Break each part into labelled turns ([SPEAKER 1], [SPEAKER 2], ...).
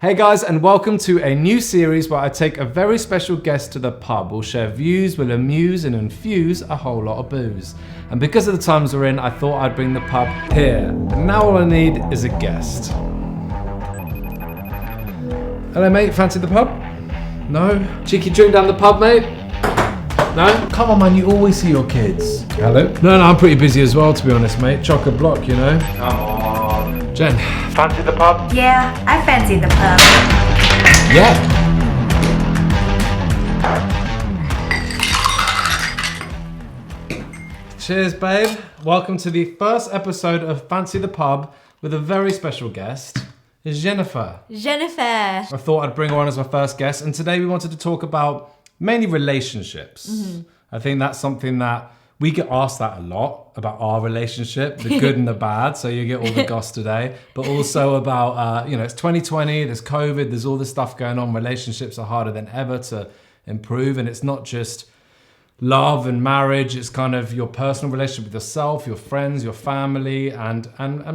[SPEAKER 1] Hey guys, and welcome to a new series where I take a very special guest to the pub. We'll share views, we'll amuse and infuse a whole lot of booze. And because of the times we're in, I thought I'd bring the pub here. And now all I need is a guest. Hello mate, fancy the pub? No? Cheeky drink down the pub, mate? No?
[SPEAKER 2] Come on man, you always see your kids.
[SPEAKER 1] Hello? No, I'm pretty busy as well, to be honest, mate. Chock-a-block, you know?
[SPEAKER 2] Come on.
[SPEAKER 1] Jen, fancy the pub?
[SPEAKER 3] Yeah, I fancy the pub.
[SPEAKER 1] Yeah. Cheers, babe. Welcome to the first episode of Fancy the Pub with a very special guest. Is Jennifer. I thought I'd bring her on as my first guest, and today we wanted to talk about mainly relationships. Mm-hmm. I think that's something that we get asked that a lot about our relationship, the good and the bad. So you get all the goss today, but also about, it's 2020, there's COVID, there's all this stuff going on. Relationships are harder than ever to improve. And it's not just love and marriage, it's kind of your personal relationship with yourself, your friends, your family, and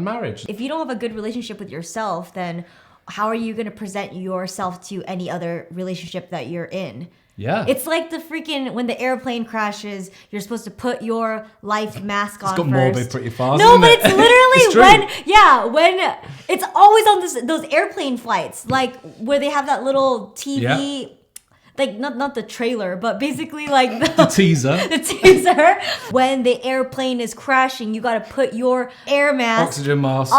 [SPEAKER 1] marriage.
[SPEAKER 3] If you don't have a good relationship with yourself, then how are you going to present yourself to any other relationship that you're in?
[SPEAKER 1] Yeah.
[SPEAKER 3] It's like the freaking, when the airplane crashes, you're supposed to put your life mask on
[SPEAKER 1] It's got
[SPEAKER 3] first.
[SPEAKER 1] morbid pretty fast,
[SPEAKER 3] No,
[SPEAKER 1] isn't
[SPEAKER 3] but
[SPEAKER 1] it?
[SPEAKER 3] it's literally
[SPEAKER 1] It's
[SPEAKER 3] when it's always on those airplane flights, like where they have that little TV,
[SPEAKER 1] Yeah.
[SPEAKER 3] like not the trailer, but basically like
[SPEAKER 1] The teaser.
[SPEAKER 3] the teaser. When the airplane is crashing, you got to put your air mask,
[SPEAKER 1] Oxygen mask.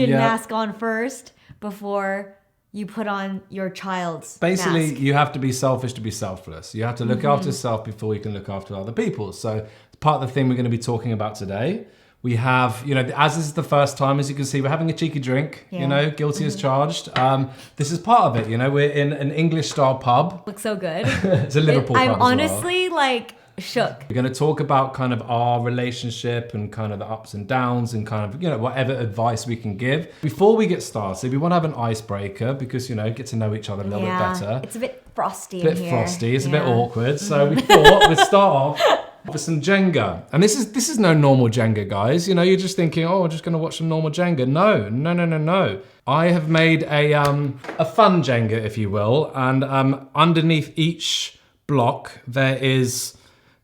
[SPEAKER 3] mask on first before you put on your child's
[SPEAKER 1] Basically,
[SPEAKER 3] mask.
[SPEAKER 1] you have to be selfish to be selfless. You have to look after yourself before you can look after other people. So it's part of the thing we're going to be talking about today. We have, as this is the first time, as you can see, we're having a cheeky drink,
[SPEAKER 3] Yeah.
[SPEAKER 1] guilty as charged. This is part of it, we're in an English-style pub.
[SPEAKER 3] Looks so good.
[SPEAKER 1] It's a Liverpool
[SPEAKER 3] I'm
[SPEAKER 1] pub as well.
[SPEAKER 3] honestly shook.
[SPEAKER 1] We're going to talk about kind of our relationship and kind of the ups and downs and kind of, whatever advice we can give. Before we get started, we want to have an icebreaker because, get to know each other a little bit better.
[SPEAKER 3] It's a bit frosty
[SPEAKER 1] It's a
[SPEAKER 3] in
[SPEAKER 1] bit
[SPEAKER 3] here.
[SPEAKER 1] frosty, it's a bit
[SPEAKER 3] Yeah.
[SPEAKER 1] awkward. So we thought we'd start off with some Jenga. And this is no normal Jenga, guys. You're just thinking, oh, I'm just going to watch some normal Jenga. No. I have made a fun Jenga, if you will. And underneath each block,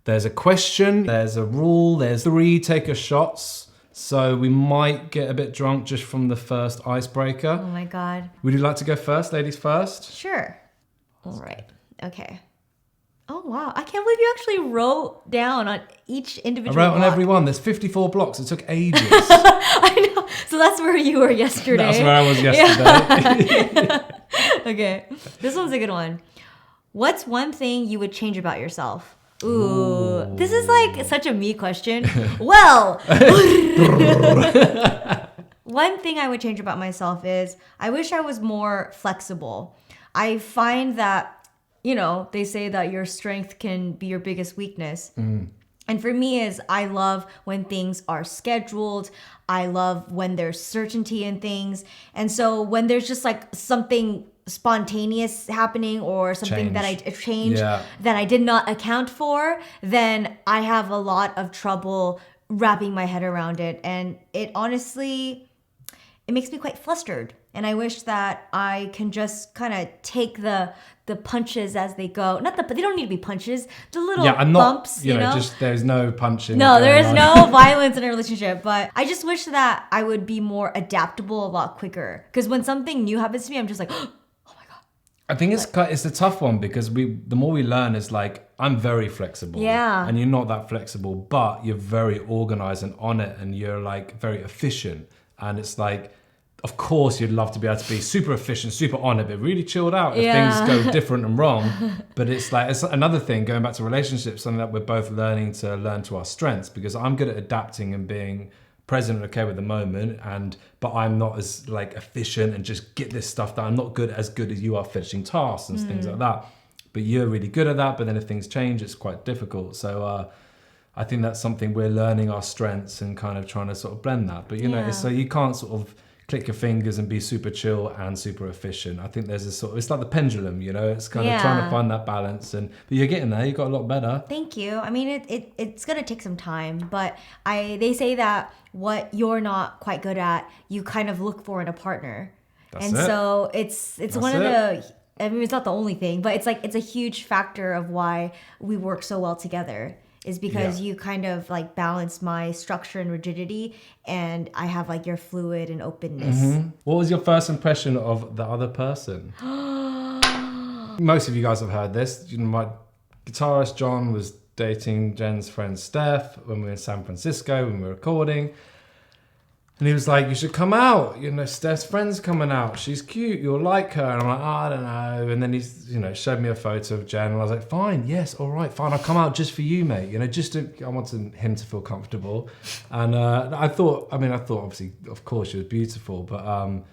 [SPEAKER 1] there's a question, there's a rule, there's 3 taker shots. So we might get a bit drunk just from the first icebreaker.
[SPEAKER 3] Oh my God.
[SPEAKER 1] Would you like to go first, ladies first?
[SPEAKER 3] Sure. All right. Okay. Oh wow. I can't believe you actually wrote down on each individual
[SPEAKER 1] I wrote on
[SPEAKER 3] block.
[SPEAKER 1] every one. There's 54 blocks. It took ages.
[SPEAKER 3] I know. So that's where you were yesterday.
[SPEAKER 1] That's where I was yesterday.
[SPEAKER 3] Yeah. Okay. This one's a good one. What's one thing you would change about yourself? Ooh. This is like such a me question. Well, one thing I would change about myself is I wish I was more flexible. I find that, they say that your strength can be your biggest weakness. And for me I love when things are scheduled. I love when there's certainty in things. And so when there's just like something spontaneous happening or something that I changed that I did not account for, then I have a lot of trouble wrapping my head around it. And it honestly, it makes me quite flustered. And I wish that I can just kind of take the punches as they go. But they don't need to be punches. The little bumps,
[SPEAKER 1] just there's no punching.
[SPEAKER 3] No, there is no violence in a relationship. But I just wish that I would be more adaptable a lot quicker. Because when something new happens to me, I'm just like, oh my God.
[SPEAKER 1] I think it's a tough one because the more we learn is like, I'm very flexible.
[SPEAKER 3] Yeah.
[SPEAKER 1] And you're not that flexible, but you're very organized and on it and you're like very efficient. And it's like, of course, you'd love to be able to be super efficient, super on it, but really chilled out if things go different and wrong. But it's another thing, going back to relationships, something that we're both learning to our strengths, because I'm good at adapting and being present and okay with the moment, but I'm not as like efficient and just get this stuff done. I'm not as good as you are finishing tasks and things like that. But you're really good at that, but then if things change, it's quite difficult. So I think that's something we're learning our strengths and kind of trying to sort of blend that. But so you can't sort of click your fingers and be super chill and super efficient. I think there's it's like the pendulum, it's kind of trying to find that balance. But you're getting there, you got a lot better.
[SPEAKER 3] Thank you. I mean, it's going to take some time, but they say that what you're not quite good at, you kind of look for in a partner. And
[SPEAKER 1] it.
[SPEAKER 3] so it's one of the, I mean, it's not the only thing, but it's like, it's a huge factor of why we work so well together, is because you kind of like balance my structure and rigidity, and I have like your fluid and openness.
[SPEAKER 1] What was your first impression of the other person? Most of you guys have heard this. You know, my guitarist John was dating Jen's friend Steph when we were in San Francisco when we were recording. And he was like, you should come out. You know, Steph's friend's coming out. She's cute. You'll like her. And I'm like, I don't know. And then he's, you know, showed me a photo of Jen. And I was like, fine, yes, all right, fine. I'll come out just for you, mate. You know, I wanted him to feel comfortable. And I thought, obviously, of course, she was beautiful. But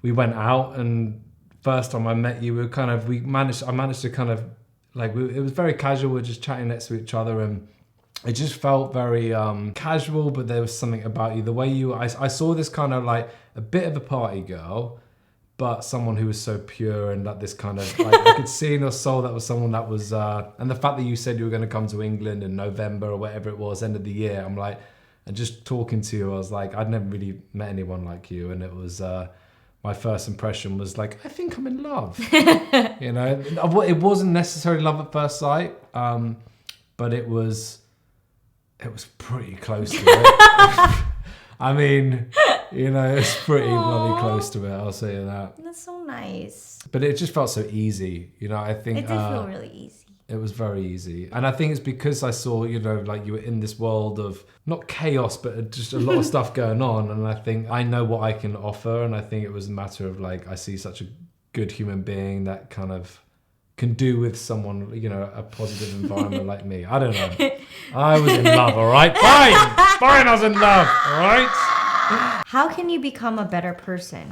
[SPEAKER 1] we went out, and first time I met you, I managed to kind of, like, it was very casual. We were just chatting next to each other, and it just felt very casual, but there was something about you. The way I saw this kind of like a bit of a party girl, but someone who was so pure, and like this kind of, like, I could see in your soul that was someone that was, and the fact that you said you were going to come to England in November or whatever it was, end of the year, I'm like, and just talking to you, I was like, I'd never really met anyone like you. And it was, my first impression was like, I think I'm in love. You know, it wasn't necessarily love at first sight, but it was pretty close to it. I mean, you know, it's pretty bloody close to it, I'll say you that.
[SPEAKER 3] That's so nice.
[SPEAKER 1] But it just felt so easy, you know. I think
[SPEAKER 3] it did feel really easy.
[SPEAKER 1] It was very easy. And I think it's because I saw, you know, like you were in this world of not chaos, but just a lot of stuff going on. And I think I know what I can offer. And I think it was a matter of like, I see such a good human being that kind of can do with someone, you know, a positive environment like me. I don't know. I was in love, all right? Fine, I was in love, all right?
[SPEAKER 3] How can you become a better person?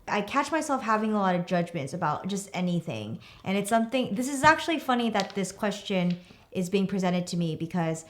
[SPEAKER 3] I catch myself having a lot of judgments about just anything. And it's something, this is actually funny that this question is being presented to me, because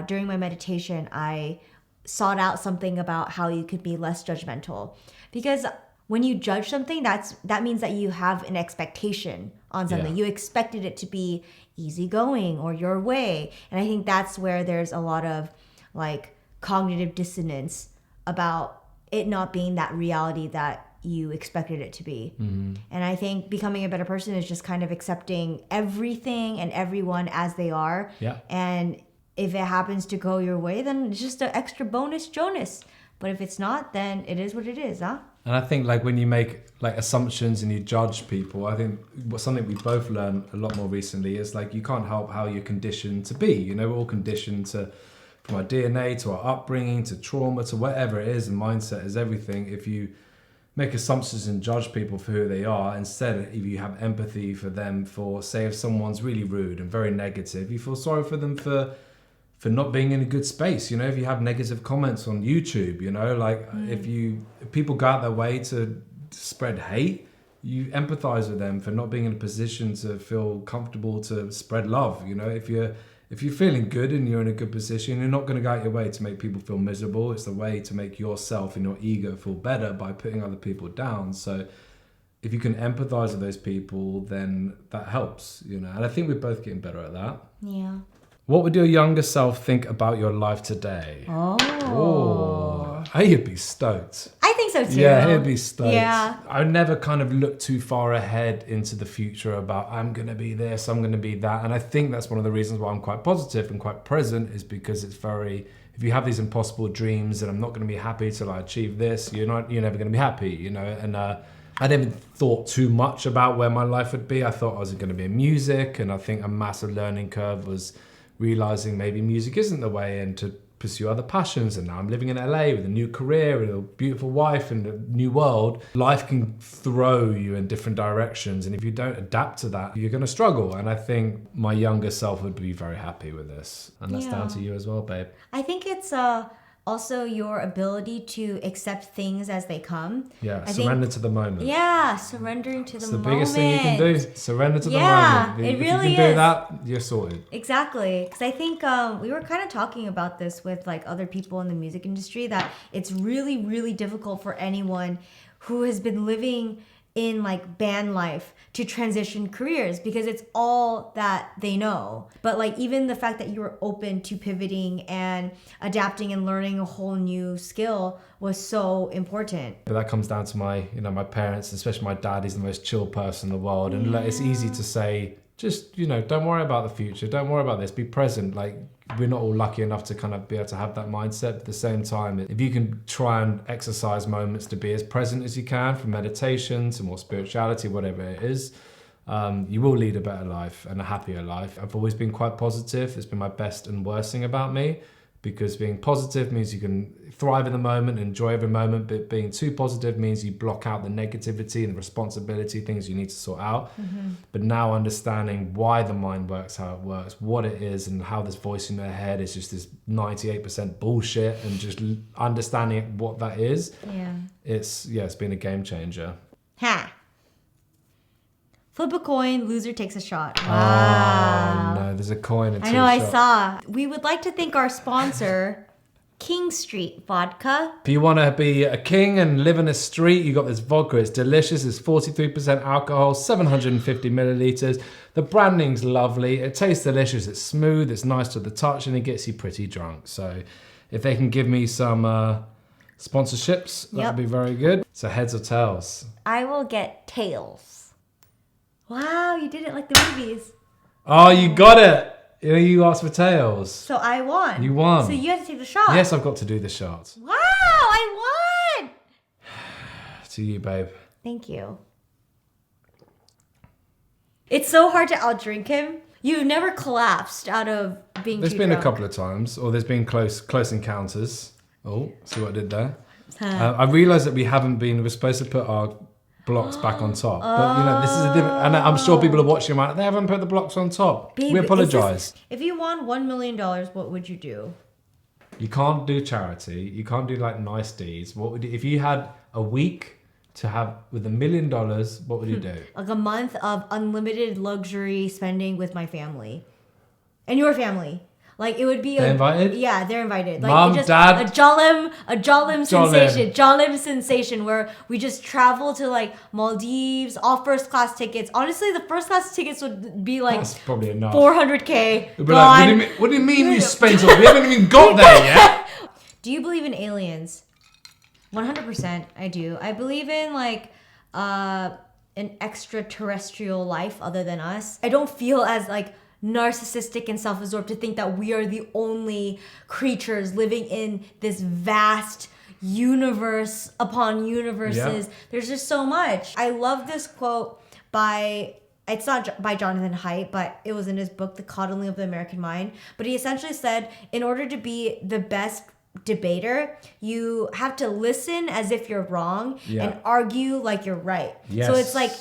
[SPEAKER 3] during my meditation, I sought out something about how you could be less judgmental. Because when you judge something, that means that you have an expectation on something. You expected it to be easygoing or your way. And I think that's where there's a lot of like cognitive dissonance about it not being that reality that you expected it to be. And I think becoming a better person is just kind of accepting everything and everyone as they are. And if it happens to go your way, then it's just an extra bonus Jonas. But if it's not, then it is what it is, huh?
[SPEAKER 1] And I think like when you make like assumptions and you judge people, I think something we both learned a lot more recently is like you can't help how you're conditioned to be. You know, we're all conditioned to, from our DNA to our upbringing to trauma to whatever it is, and mindset is everything. If you make assumptions and judge people for who they are, instead if you have empathy for them, for say if someone's really rude and very negative, you feel sorry for them for not being in a good space. You know, if you have negative comments on YouTube, you know, like if people go out their way to spread hate, you empathize with them for not being in a position to feel comfortable to spread love. You know, if you're feeling good and you're in a good position, you're not going to go out your way to make people feel miserable. It's the way to make yourself and your ego feel better by putting other people down. So if you can empathize with those people, then that helps, you know. And I think we're both getting better at that.
[SPEAKER 3] Yeah.
[SPEAKER 1] What would your younger self think about your life today? Oh, he'd be stoked.
[SPEAKER 3] I think so too.
[SPEAKER 1] Yeah, he'd be stoked.
[SPEAKER 3] Yeah.
[SPEAKER 1] I never kind of look too far ahead into the future about I'm going to be this, I'm going to be that. And I think that's one of the reasons why I'm quite positive and quite present, is because it's very, if you have these impossible dreams and I'm not going to be happy till I achieve this, you're never going to be happy, you know. And I never thought too much about where my life would be. I thought I was going to be in music, and I think a massive learning curve was realizing maybe music isn't the way, and to pursue other passions. And now I'm living in LA with a new career and a beautiful wife and a new world. Life can throw you in different directions, and if you don't adapt to that, you're going to struggle. And I think my younger self would be very happy with this, and that's down to you as well, babe.
[SPEAKER 3] I think it's also your ability to accept things as they come.
[SPEAKER 1] Yeah, surrender to the moment.
[SPEAKER 3] Yeah, surrendering to the moment.
[SPEAKER 1] It's the biggest thing you can do. Surrender to the moment.
[SPEAKER 3] Yeah, it
[SPEAKER 1] if
[SPEAKER 3] really
[SPEAKER 1] you can do
[SPEAKER 3] is.
[SPEAKER 1] that, you're sorted.
[SPEAKER 3] Exactly. Because I think we were kind of talking about this with like other people in the music industry, that it's really, really difficult for anyone who has been living in like band life to transition careers because it's all that they know. But like even the fact that you were open to pivoting and adapting and learning a whole new skill was so important.
[SPEAKER 1] But that comes down to my parents, especially my dad. He's the most chill person in the world. And like, it's easy to say, just, don't worry about the future. Don't worry about this. Be present. Like, we're not all lucky enough to kind of be able to have that mindset. But at the same time, if you can try and exercise moments to be as present as you can, from meditation to more spirituality, whatever it is, you will lead a better life and a happier life. I've always been quite positive. It's been my best and worst thing about me, because being positive means you can thrive in the moment, enjoy every moment, but being too positive means you block out the negativity and the responsibility, things you need to sort out. But now understanding why the mind works, how it works, what it is, and how this voice in their head is just this 98% bullshit, and just understanding what that is, it's been a game changer.
[SPEAKER 3] Ha! Flip a coin, loser takes a shot. Wow.
[SPEAKER 1] Oh no, there's a coin and two
[SPEAKER 3] I know,
[SPEAKER 1] shots.
[SPEAKER 3] I saw. We would like to thank our sponsor, King Street Vodka.
[SPEAKER 1] If you want to be a king and live in a street, you got this vodka. It's delicious. It's 43% alcohol, 750 milliliters. The branding's lovely. It tastes delicious. It's smooth. It's nice to the touch, and it gets you pretty drunk. So if they can give me some sponsorships, that would be very good. So heads or tails?
[SPEAKER 3] I will get tails. Wow, you did it like the movies.
[SPEAKER 1] Oh, you got it. You asked for tails.
[SPEAKER 3] So I won.
[SPEAKER 1] You won.
[SPEAKER 3] So you had to take the shot.
[SPEAKER 1] Yes, I've got to do the shot.
[SPEAKER 3] Wow, I won.
[SPEAKER 1] To you, babe.
[SPEAKER 3] Thank you. It's so hard to outdrink him. You've never collapsed out of being
[SPEAKER 1] There's
[SPEAKER 3] too
[SPEAKER 1] been
[SPEAKER 3] drunk.
[SPEAKER 1] a couple of times, or there's been close encounters. Oh, see what I did there? I realised that we're supposed to put our blocks back on top. But this is a different, and I'm sure people are watching like, they haven't put the blocks on top.
[SPEAKER 3] Babe,
[SPEAKER 1] we apologise.
[SPEAKER 3] If you won $1 million, what would you do?
[SPEAKER 1] You can't do charity. You can't do like nice deeds. What would you, if you had a week to have with $1 million, what would you do?
[SPEAKER 3] Like a month of unlimited luxury spending with my family. And your family. Like it would be
[SPEAKER 1] They're invited?
[SPEAKER 3] Yeah, they're invited. Like
[SPEAKER 1] Mom, Dad?
[SPEAKER 3] a jolim sensation where we just travel to like Maldives, all first class tickets. Honestly, the first class tickets would be like
[SPEAKER 1] That's probably enough.
[SPEAKER 3] 400K.
[SPEAKER 1] It'd be like, what do you mean you spent all? We haven't even got there yet.
[SPEAKER 3] Do you believe in aliens? 100% I do. I believe in like an extraterrestrial life other than us. I don't feel as like narcissistic and self-absorbed to think that we are the only creatures living in this vast universe upon universes. There's just so much. I love this quote it's not by Jonathan Haidt, but it was in his book, The Coddling of the American Mind. But he essentially said, in order to be the best debater, you have to listen as if you're wrong and argue like you're right.
[SPEAKER 1] Yes.
[SPEAKER 3] So it's like,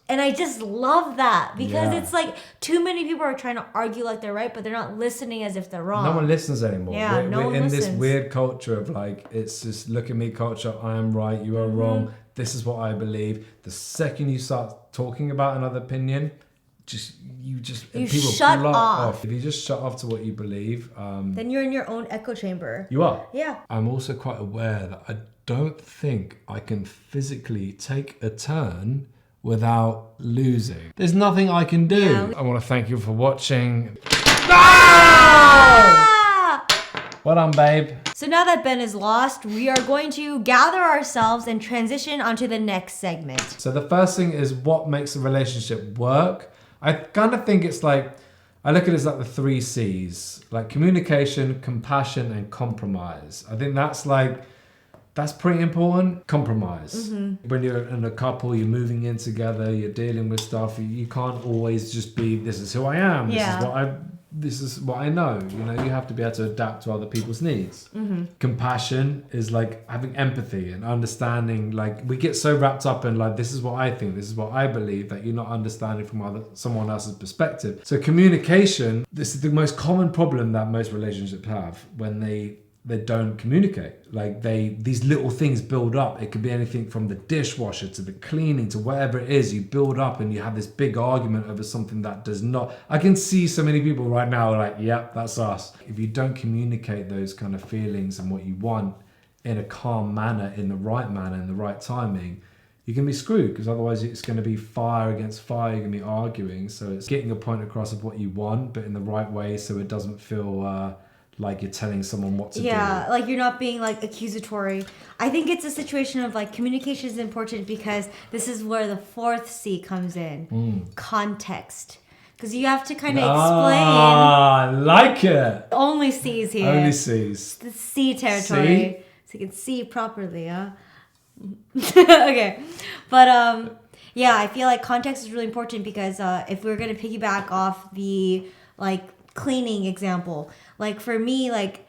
[SPEAKER 3] and I just love that because it's like too many people are trying to argue like they're right, but they're not listening as if they're wrong.
[SPEAKER 1] No one listens anymore.
[SPEAKER 3] Yeah,
[SPEAKER 1] we're in this weird culture of like, it's just look at me culture. I am right. You are wrong. This is what I believe. The second you start talking about another opinion, you people
[SPEAKER 3] shut
[SPEAKER 1] block
[SPEAKER 3] off.
[SPEAKER 1] If you just shut off to what you believe,
[SPEAKER 3] then you're in your own echo chamber.
[SPEAKER 1] You are.
[SPEAKER 3] Yeah.
[SPEAKER 1] I'm also quite aware that I don't think I can physically take a turn without losing. There's nothing I can do.
[SPEAKER 3] Yeah.
[SPEAKER 1] I want to thank you for watching.
[SPEAKER 3] Ah!
[SPEAKER 1] Well done, babe.
[SPEAKER 3] So now that Ben is lost, we are going to gather ourselves and transition onto the next segment.
[SPEAKER 1] So the first thing is what makes a relationship work. I kind of think it's like, I look at it as like the 3 C's, like communication, compassion, and compromise. I think that's pretty important. Compromise. When you're in a couple, you're moving in together, you're dealing with stuff. You can't always just be, this is who I am. This is what I know. You have to be able to adapt to other people's needs. Compassion is like having empathy and understanding. Like we get so wrapped up in like, this is what I think, this is what I believe, that you're not understanding from someone else's perspective. So communication, this is the most common problem that most relationships have when they don't communicate. Like these little things build up. It could be anything from the dishwasher to the cleaning to whatever it is. You build up and you have this big argument over something that does not. I can see so many people right now like, yep, that's us. If you don't communicate those kind of feelings and what you want in a calm manner, in the right timing, you're going to be screwed, because otherwise it's going to be fire against fire. You're going to be arguing. So it's getting a point across of what you want, but in the right way, so it doesn't feel like you're telling someone what to do.
[SPEAKER 3] Yeah, like you're not being like accusatory. I think it's a situation of like communication is important, because this is where the fourth C comes in. Context. Because you have to kind of explain.
[SPEAKER 1] Ah, I like it.
[SPEAKER 3] Only C's here.
[SPEAKER 1] Only C's.
[SPEAKER 3] The C territory. So you can see properly, huh? Okay. But yeah, I feel like context is really important, because if we're going to piggyback off the like cleaning example, like for me, like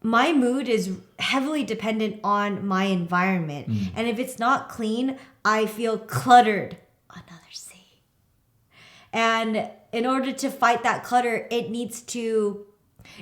[SPEAKER 3] my mood is heavily dependent on my environment. And if it's not clean, I feel cluttered. Another C. And in order to fight that clutter, it needs to,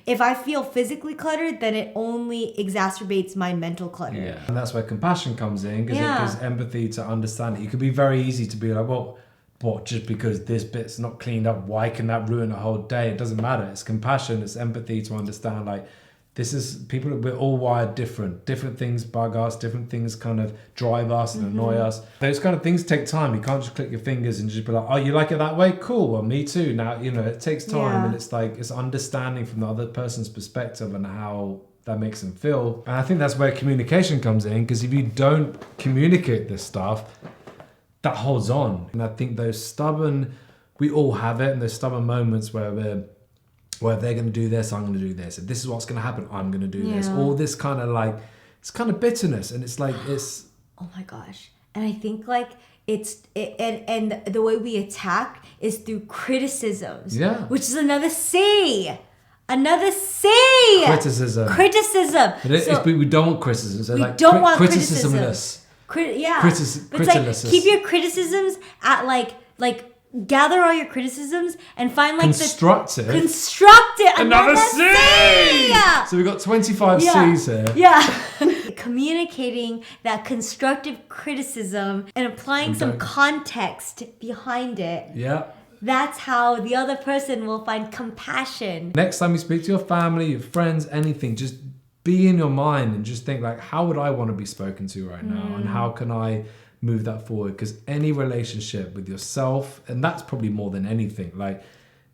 [SPEAKER 3] if I feel physically cluttered, then it only exacerbates my mental clutter.
[SPEAKER 1] Yeah. And that's where compassion comes in, because it gives empathy to understand it. You could be very easy to be like, well, what, just because this bit's not cleaned up, why can that ruin a whole day? It doesn't matter. It's compassion, it's empathy to understand, like, this is, people, we're all wired different. Different things bug us, different things kind of drive us and annoy us. Those kind of things take time. You can't just click your fingers and just be like, oh, you like it that way? Cool, well, me too. Now, you know, it takes time, and it's like, it's understanding from the other person's perspective and how that makes them feel. And I think that's where communication comes in, because if you don't communicate this stuff, that holds on. And I think those stubborn, we all have it, and those stubborn moments where if they're going to do this, I'm going to do this. If this is what's going to happen, I'm going to do this. All this kind of like, it's kind of bitterness, and it's like, it's...
[SPEAKER 3] Oh my gosh. And I think like and the way we attack is through criticisms.
[SPEAKER 1] Yeah.
[SPEAKER 3] Which is another C. Another C.
[SPEAKER 1] Criticism. We don't want criticism. So
[SPEAKER 3] we
[SPEAKER 1] like,
[SPEAKER 3] don't want
[SPEAKER 1] criticism-less.
[SPEAKER 3] But it's like, keep your criticisms at like gather all your criticisms and find like
[SPEAKER 1] construct it.
[SPEAKER 3] Another C.
[SPEAKER 1] So we've got 25 C's here.
[SPEAKER 3] Yeah. Communicating that constructive criticism and applying some context behind it.
[SPEAKER 1] Yeah.
[SPEAKER 3] That's how the other person will find compassion.
[SPEAKER 1] Next time you speak to your family, your friends, anything, just be in your mind and just think like, how would I want to be spoken to right now? And how can I move that forward? Because any relationship with yourself, and that's probably more than anything, like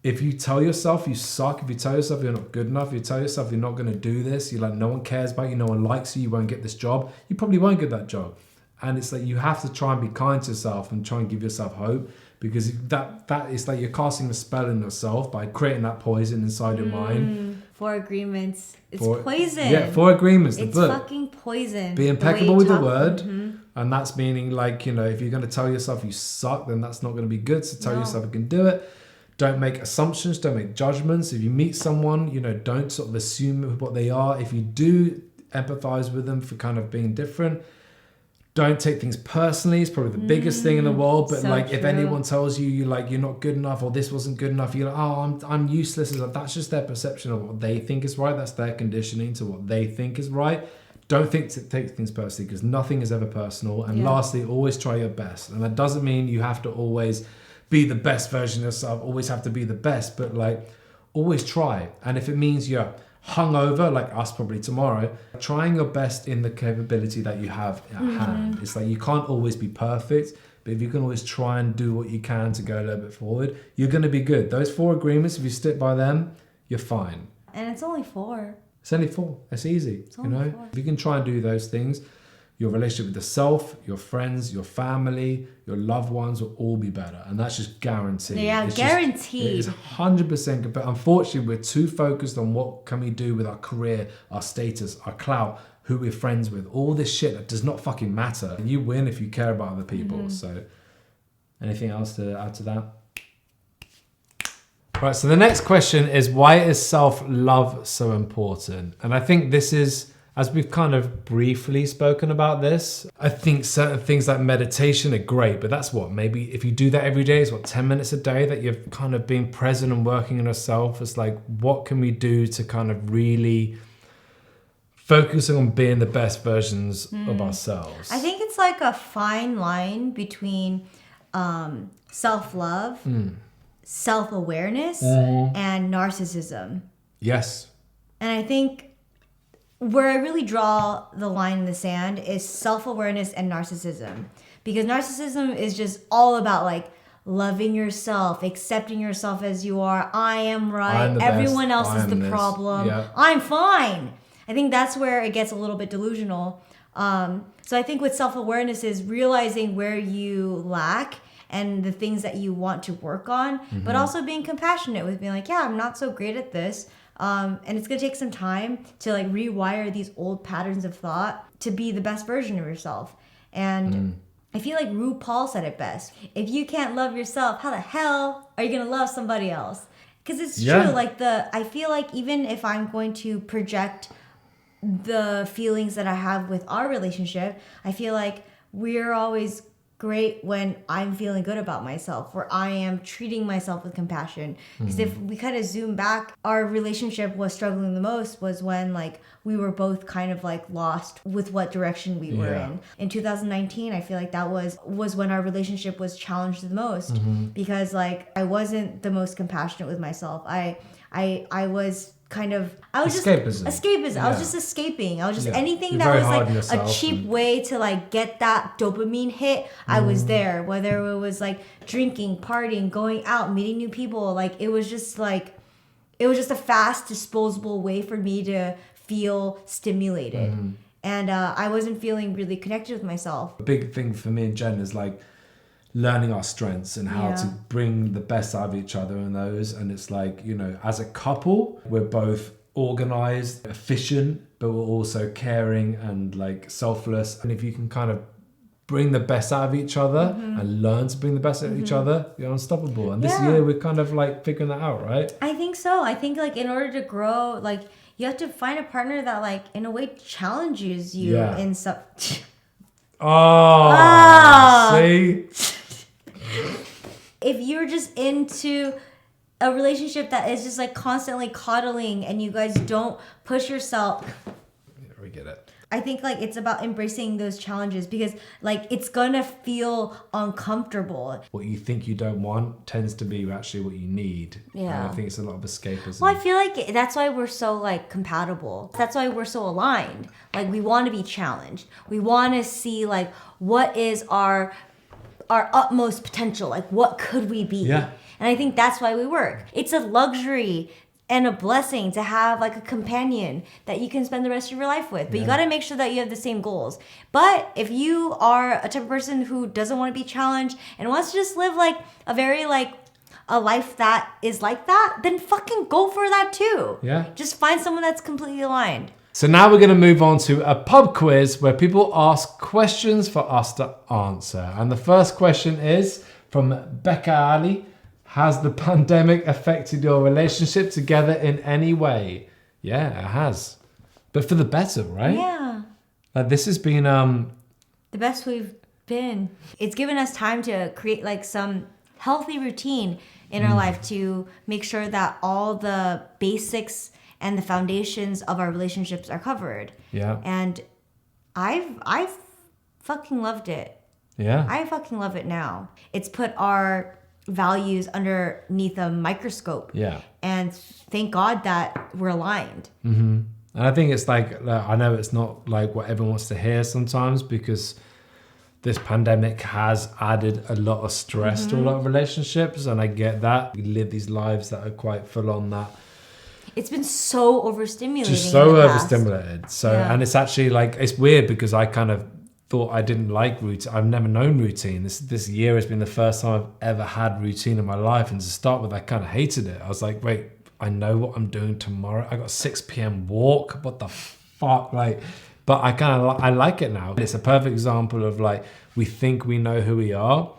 [SPEAKER 1] if you tell yourself you suck, if you tell yourself you're not good enough, if you tell yourself you're not going to do this, you're like, no one cares about you, no one likes you, you won't get this job, you probably won't get that job. And it's like, you have to try and be kind to yourself and try and give yourself hope, because that is like, you're casting a spell on yourself by creating that poison inside your mind. 4
[SPEAKER 3] agreements. It's poison.
[SPEAKER 1] Yeah, 4 agreements.
[SPEAKER 3] It's fucking poison.
[SPEAKER 1] Be impeccable with the word. And that's meaning like, you know, if you're going to tell yourself you suck, then that's not going to be good. So tell yourself you can do it. Don't make assumptions. Don't make judgments. If you meet someone, you know, don't sort of assume what they are. If you do empathize with them for kind of being different, don't take things personally. It's probably the biggest thing in the world. But so like, if anyone tells you you're not good enough, or this wasn't good enough, you're like, oh, I'm useless. It's like, that's just their perception of what they think is right. That's their conditioning to what they think is right. Don't take things personally, because nothing is ever personal. And lastly, always try your best. And that doesn't mean you have to always be the best version of yourself, always have to be the best, but like, always try. And if it means you're hungover, like us probably tomorrow, trying your best in the capability that you have at hand. It's like, you can't always be perfect, but if you can always try and do what you can to go a little bit forward, you're going to be good. Those 4 agreements, if you stick by them, you're fine.
[SPEAKER 3] And it's only 4.
[SPEAKER 1] It's only 4. It's easy. It's only 4. If you can try and do those things, your relationship with the self, your friends, your family, your loved ones will all be better. And that's just guaranteed.
[SPEAKER 3] Yeah,
[SPEAKER 1] it's
[SPEAKER 3] guaranteed.
[SPEAKER 1] It is 100%. But unfortunately, we're too focused on what can we do with our career, our status, our clout, who we're friends with. All this shit that does not fucking matter. You win if you care about other people. So anything else to add to that? Right, so the next question is, why is self-love so important? And I think this is, as we've kind of briefly spoken about this, I think certain things like meditation are great, but that's what, maybe if you do that every day, it's what, 10 minutes a day that you've kind of been present and working on yourself. It's like, what can we do to kind of really focus on being the best versions of ourselves?
[SPEAKER 3] I think it's like a fine line between self-love, self-awareness, and narcissism.
[SPEAKER 1] Yes.
[SPEAKER 3] And I think where I really draw the line in the sand is self-awareness and narcissism. Because narcissism is just all about like loving yourself, accepting yourself as you are. I am right. Everyone else is the problem. Yeah. I'm fine. I think that's where it gets a little bit delusional. So I think with self-awareness is realizing where you lack and the things that you want to work on, but also being compassionate with being like, yeah, I'm not so great at this. And it's going to take some time to like rewire these old patterns of thought to be the best version of yourself. And I feel like RuPaul said it best. If you can't love yourself, how the hell are you going to love somebody else? Because it's true. Like I feel like even if I'm going to project the feelings that I have with our relationship, I feel like we're always great when I'm feeling good about myself, where I am treating myself with compassion. Because if we kind of zoom back, our relationship was struggling the most was when like we were both kind of like lost with what direction we were in. In 2019, I feel like that was when our relationship was challenged the most because like I wasn't the most compassionate with myself. I was kind of, I was
[SPEAKER 1] escapism.
[SPEAKER 3] I was just escaping. I was just anything that was like a cheap way to like get that dopamine hit. I was there, whether it was like drinking, partying, going out, meeting new people. Like it was just a fast, disposable way for me to feel stimulated. And I wasn't feeling really connected with myself.
[SPEAKER 1] A big thing for me and Jen is like learning our strengths and how to bring the best out of each other in those. And it's like, you know, as a couple, we're both organized, efficient, but we're also caring and like selfless. And if you can kind of bring the best out of each other and learn to bring the best out of each other, you're unstoppable. And this year we're kind of like figuring that out, right?
[SPEAKER 3] I think so. I think like in order to grow, like you have to find a partner that like in a way challenges you in some...
[SPEAKER 1] See?
[SPEAKER 3] If you're just into a relationship that is just like constantly coddling and you guys don't push yourself,
[SPEAKER 1] we get it.
[SPEAKER 3] I think like it's about embracing those challenges because like it's gonna feel uncomfortable.
[SPEAKER 1] What you think you don't want tends to be actually what you need.
[SPEAKER 3] Yeah.
[SPEAKER 1] And I think it's a lot of escapism.
[SPEAKER 3] Well, I feel like that's why we're so like compatible. That's why we're so aligned. Like we want to be challenged. We want to see like what is our utmost potential, like what could we be? And I think that's why we work. It's a luxury and a blessing to have like a companion that you can spend the rest of your life with, but you got to make sure that you have the same goals. But if you are a type of person who doesn't want to be challenged and wants to just live like a very like a life that is like that, then fucking go for that too. Just find someone that's completely aligned.
[SPEAKER 1] So now we're going to move on to a pub quiz where people ask questions for us to answer. And the first question is from Becca Ali. Has the pandemic affected your relationship together in any way? Yeah, it has. But for the better, right?
[SPEAKER 3] Yeah.
[SPEAKER 1] Like this has been
[SPEAKER 3] the best we've been. It's given us time to create like some healthy routine in our life to make sure that all the basics and the foundations of our relationships are covered. And I've fucking loved it. I fucking love it now. It's put our values underneath a microscope. And thank God that we're aligned.
[SPEAKER 1] And I think it's like, I know it's not like what everyone wants to hear sometimes because this pandemic has added a lot of stress to a lot of relationships. And I get that. We live these lives that are quite full on that.
[SPEAKER 3] It's been so overstimulating.
[SPEAKER 1] Just so overstimulated. So, and it's actually like, it's weird because I kind of thought I didn't like routine. I've never known routine. This year has been the first time I've ever had routine in my life. And to start with, I kind of hated it. I was like, wait, I know what I'm doing tomorrow. I got a 6 p.m. walk. What the fuck? Like, but I like it now. It's a perfect example of like, we think we know who we are.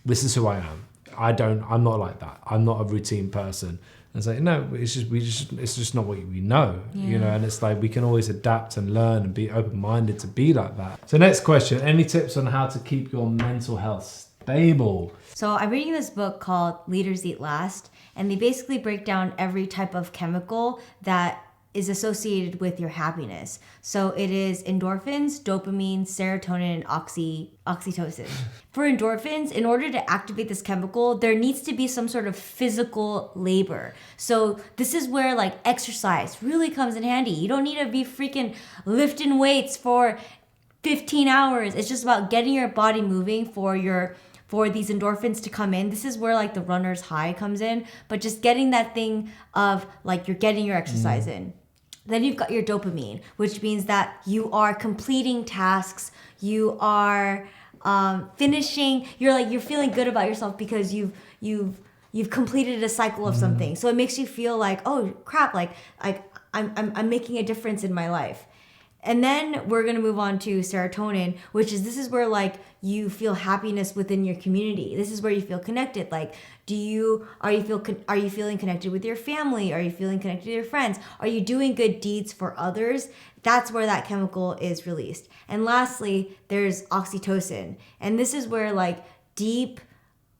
[SPEAKER 1] This is who I am. I'm not like that. I'm not a routine person. And it's like, no, it's just not what we know, you know, and it's like, we can always adapt and learn and be open-minded to be like that. So next question, any tips on how to keep your mental health stable?
[SPEAKER 3] So I'm reading this book called Leaders Eat Last, and they basically break down every type of chemical that is associated with your happiness. So it is endorphins, dopamine, serotonin, and oxytocin. For endorphins, in order to activate this chemical, there needs to be some sort of physical labor. So this is where like exercise really comes in handy. You don't need to be freaking lifting weights for 15 hours. It's just about getting your body moving for these endorphins to come in. This is where like the runner's high comes in, but just getting that thing of like you're getting your exercise in. Then you've got your dopamine, which means that you are completing tasks, you are finishing, you're feeling good about yourself because you've completed a cycle of something. So it makes you feel like, oh crap, like I'm making a difference in my life. And then we're going to move on to serotonin, this is where like you feel happiness within your community. This is where you feel connected. Like, are you feeling connected with your family? Are you feeling connected to your friends? Are you doing good deeds for others? That's where that chemical is released. And lastly, there's oxytocin. And this is where like deep,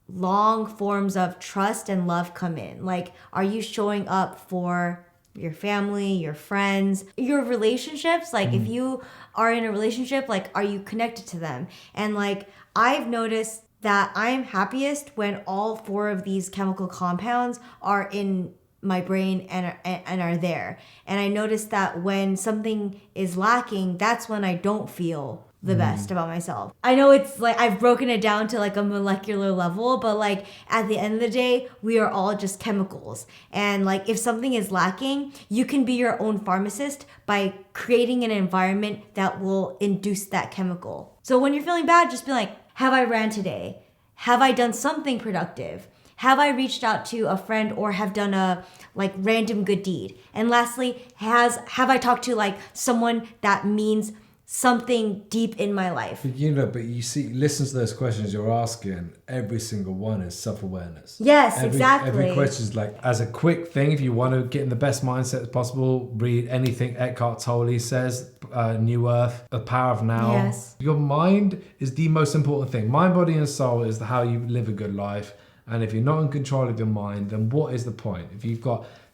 [SPEAKER 3] long forms of trust and love come in. Like, are you showing up for your family, your friends, your relationships? Like if you are in a relationship, like are you connected to them? And like I've noticed that I'm happiest when all 4 of these chemical compounds are in my brain and are there. And I noticed that when something is lacking, that's when I don't feel the best about myself. I know it's like I've broken it down to like a molecular level, but like at the end of the day, we are all just chemicals. And like if something is lacking, you can be your own pharmacist by creating an environment that will induce that chemical. So when you're feeling bad, just be like, have I ran today? Have I done something productive? Have I reached out to a friend or have done a like random good deed? And lastly, have I talked to like someone that means something deep in my life?
[SPEAKER 1] But you see, listen to those questions you're asking. Every single one is self-awareness.
[SPEAKER 3] Yes, exactly.
[SPEAKER 1] Every question is like, as a quick thing, if you want to get in the best mindset as possible, read anything Eckhart Tolle says, New Earth, The Power of Now.
[SPEAKER 3] Yes.
[SPEAKER 1] Your mind is the most important thing. Mind, body, and soul is how you live a good life. And if you're not in control of your mind, then what is the point?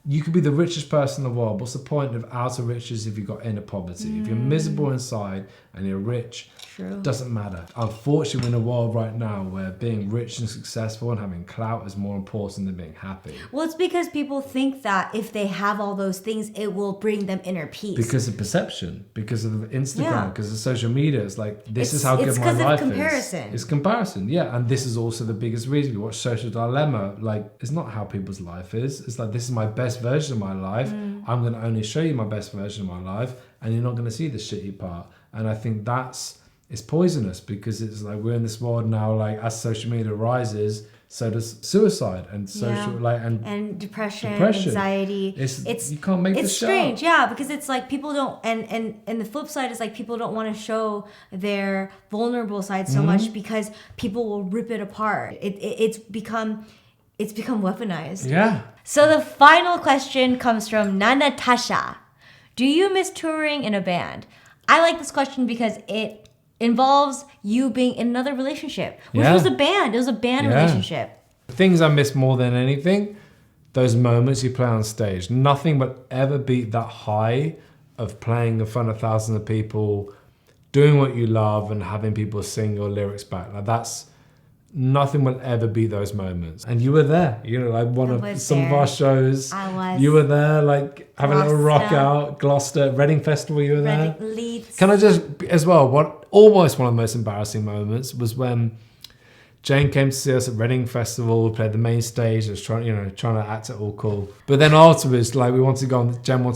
[SPEAKER 1] You could be the richest person in the world. What's the point of outer riches if you've got inner poverty? If you're miserable inside and you're rich, it doesn't matter. Unfortunately, we're in a world right now where being rich and successful and having clout is more important than being happy.
[SPEAKER 3] Well, it's because people think that if they have all those things, it will bring them inner peace.
[SPEAKER 1] Because of perception, because of Instagram, because of social media. It's like, this is how good my life is. It's because of comparison. It's comparison, yeah. And this is also the biggest reason. You watch Social Dilemma, like, it's not how people's life is. It's like, this is my best version of my life. I'm going to only show you my best version of my life, and you're not going to see the shitty part. And I think it's poisonous, because it's like we're in this world now, like as social media rises, so does suicide and social and depression, anxiety. You can't make this
[SPEAKER 3] strange, because it's like people don't, and the flip side is like people don't want to show their vulnerable side so much because people will rip it apart. It's become weaponized.
[SPEAKER 1] Yeah.
[SPEAKER 3] So the final question comes from Nana Tasha. Do you miss touring in a band? I like this question because it involves you being in another relationship, which was a band. It was a band relationship.
[SPEAKER 1] Things I miss more than anything, those moments you play on stage. Nothing will ever beat that high of playing in front of thousands of people, doing what you love and having people sing your lyrics back. Like nothing will ever beat those moments. And you were there. Like some of our shows.
[SPEAKER 3] I was.
[SPEAKER 1] You were there, like having a little rock out. Gloucester, Reading Festival, you were there.
[SPEAKER 3] Leeds.
[SPEAKER 1] Can I just, as well, almost one of the most embarrassing moments was when Jane came to see us at Reading Festival. We played the main stage. I was trying to act it all cool. But then afterwards, like Jen wanted to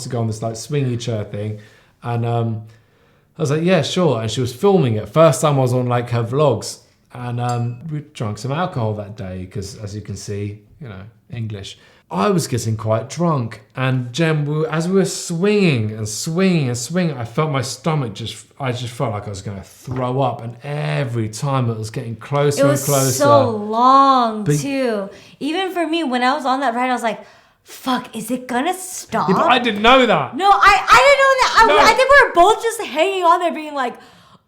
[SPEAKER 1] go on this like swingy chair thing. And I was like, yeah, sure. And she was filming it. First time I was on like her vlogs. And we drank some alcohol that day because, as you can see, English. I was getting quite drunk. And Jen, as we were swinging and swinging and swinging, I felt my stomach I just felt like I was going to throw up. And every time it was getting closer and closer.
[SPEAKER 3] It was so long, too. Even for me, when I was on that ride, I was like, fuck, is it gonna stop?
[SPEAKER 1] Yeah, but I didn't know that.
[SPEAKER 3] No, I didn't know that. No. I think we were both just hanging on there being like,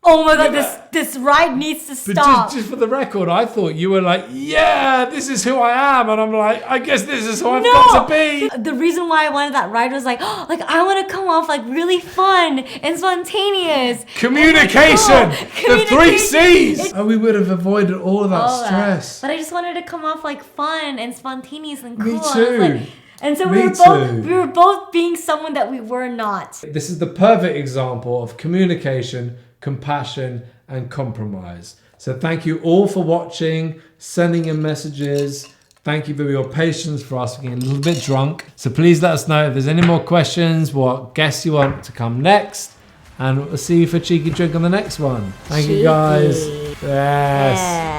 [SPEAKER 3] oh my God, this ride needs to stop.
[SPEAKER 1] But just for the record, I thought you were like, yeah, this is who I am. And I'm like, I guess this is who I've got to be.
[SPEAKER 3] The reason why I wanted that ride was like, I want to come off like really fun and spontaneous.
[SPEAKER 1] Communication. The 3 C's. And we would have avoided all of that stress.
[SPEAKER 3] But I just wanted to come off like fun and spontaneous and cool.
[SPEAKER 1] Me too.
[SPEAKER 3] And so we were both being someone that we were not.
[SPEAKER 1] This is the perfect example of communication compassion, and compromise. So thank you all for watching, sending in messages. Thank you for your patience for us getting a little bit drunk. So please let us know if there's any more questions, what guests you want to come next. And we'll see you for Cheeky Drink on the next one. Thank you guys. Yes.